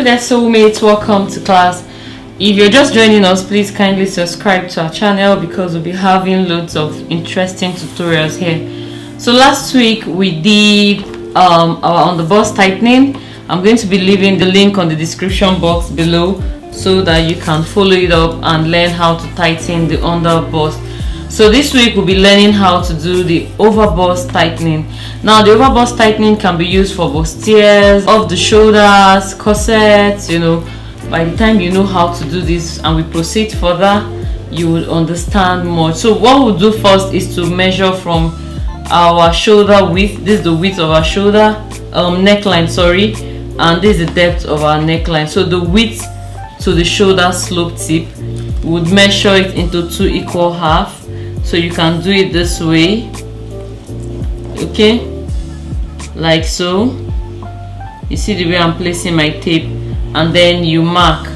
Hello there, soulmates. Welcome to class. If you're just joining us, please kindly subscribe to our channel because we'll be having loads of interesting tutorials here. So last week we did our on the bust tightening. I'm going to be leaving the link on the description box below so that you can follow it up and learn how to tighten the under bust. So this week we'll be learning how to do the over bust tightening. Now the over bust tightening can be used for bustiers, off the shoulders, corsets. By the time you know how to do this and we proceed further, you will understand more. So what we'll do first is to measure from our shoulder width. This is the width of our shoulder neckline, sorry, and this is the depth of our neckline. So the width to the shoulder slope tip, we would measure it into 2 equal halves. So you can do it this way, okay, like so. You see the way I'm placing my tape, and then you mark.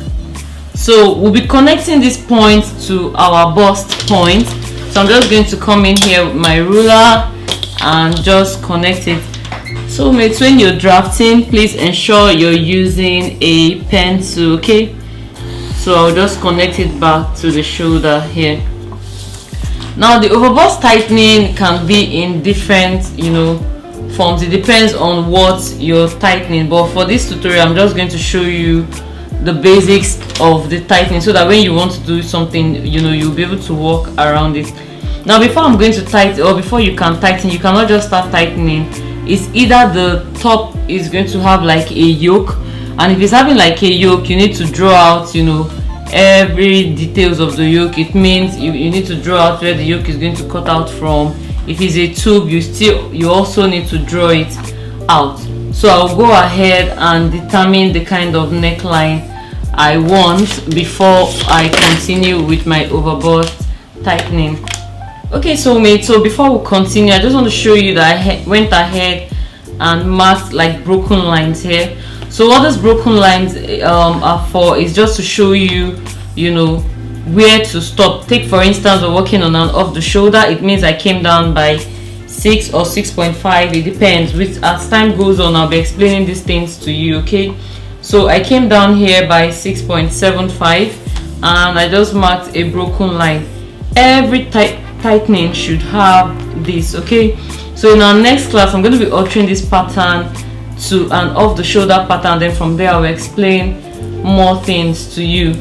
So we'll be connecting this point to our bust point. So I'm just going to come in here with my ruler and just connect it. So mates, when you're drafting, please ensure you're using a pencil, okay? So I'll just connect it back to the shoulder here. Now the over bust tightening can be in different forms. It depends on what you're tightening, but for this tutorial I'm just going to show you the basics of the tightening so that when you want to do something, you'll be able to walk around it. Now before I'm going to tighten, or before you can tighten, you cannot just start tightening. It's either the top is going to have like a yoke, and if it's having like a yoke, you need to draw out every details of the yoke. It means you need to draw out where the yoke is going to cut out from. If it's a tube, you also need to draw it out. So I'll go ahead and determine the kind of neckline I want before I continue with my over bust tightening. Okay, so before we continue, I just want to show you that I went ahead and marked like broken lines here. So what these broken lines are for is just to show you, where to stop. Take for instance, we're working on an off the shoulder. It means I came down by 6 or 6.5. It depends. As time goes on, I'll be explaining these things to you. Okay. So I came down here by 6.75, and I just marked a broken line. Every tightening should have this. Okay. So in our next class, I'm going to be altering this pattern to an off the shoulder pattern. Then from there I will explain more things to you.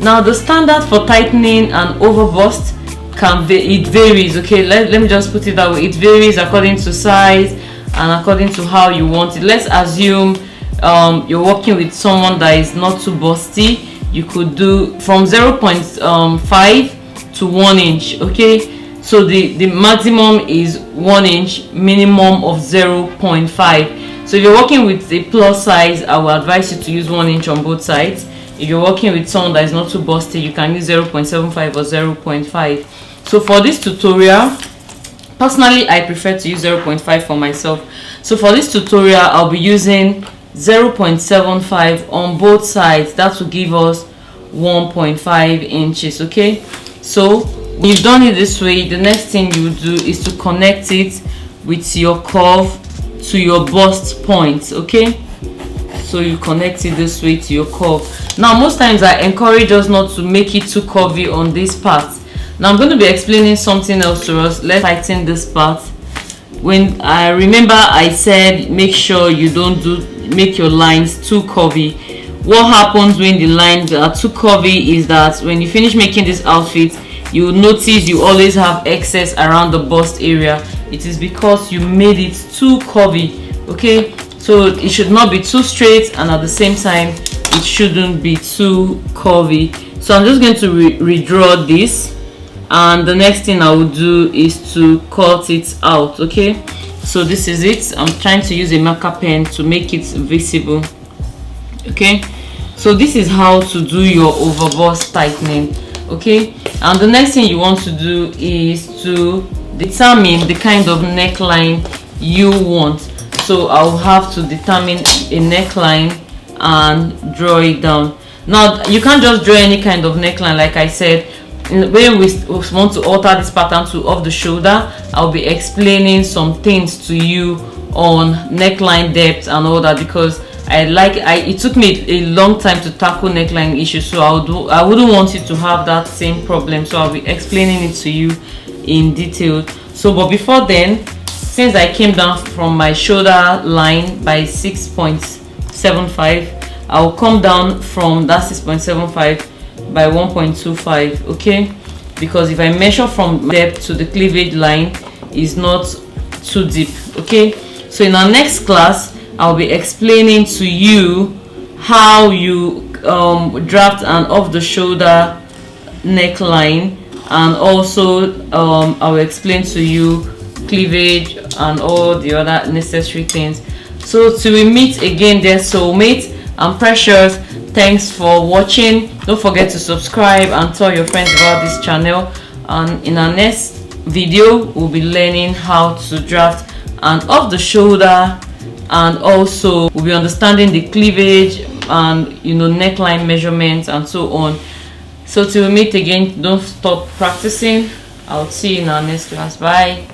Now the standard for tightening and over bust it varies. Okay, let me just put it that way. It varies according to size and according to how you want it. Let's assume you're working with someone that is not too busty. You could do from 0.5 to 1 inch. Okay, so the maximum is 1 inch, minimum of 0.5. So if you're working with a plus size, I will advise you to use 1 inch on both sides. If you're working with someone that is not too busty, you can use 0.75 or 0.5. So for this tutorial, personally I prefer to use 0.5 for myself. So for this tutorial I'll be using 0.75 on both sides. That will give us 1.5 inches. Okay, so when you've done it this way, the next thing you do is to connect it with your curve to your bust point. Okay, so you connect it this way to your curve. Now most times I encourage us not to make it too curvy on this part. Now I'm going to be explaining something else to us. Let's tighten this part. When I remember I said make sure you don't make your lines too curvy. What happens when the lines are too curvy is that when you finish making this outfit, you will notice you always have excess around the bust area. It is because you made it too curvy. Okay, so it should not be too straight, and at the same time it shouldn't be too curvy. So I'm just going to redraw this, and the next thing I will do is to cut it out. Okay, so this is it. I'm trying to use a marker pen to make it visible. Okay, so this is how to do your over bust tightening. Okay, and the next thing you want to do is to determine the kind of neckline you want. So I'll have to determine a neckline and draw it down. Now you can't just draw any kind of neckline. Like I said, when we want to alter this pattern to off the shoulder, I'll be explaining some things to you on neckline depth and all that, because it took me a long time to tackle neckline issues, so I wouldn't want you to have that same problem, so I'll be explaining it to you in detail. So but before then, since I came down from my shoulder line by 6.75, I'll come down from that 6.75 by 1.25, okay, because if I measure from depth to the cleavage line is not too deep, okay. So in our next class, I'll be explaining to you how you draft an off the shoulder neckline, and also I'll explain to you cleavage and all the other necessary things. So till we meet again, dear soulmates and precious, thanks for watching. Don't forget to subscribe and tell your friends about this channel, and in our next video we'll be learning how to draft an off the shoulder, and also we'll be understanding the cleavage and neckline measurements and so on. So till we meet again, don't stop practicing. I'll see you in our next class. Bye.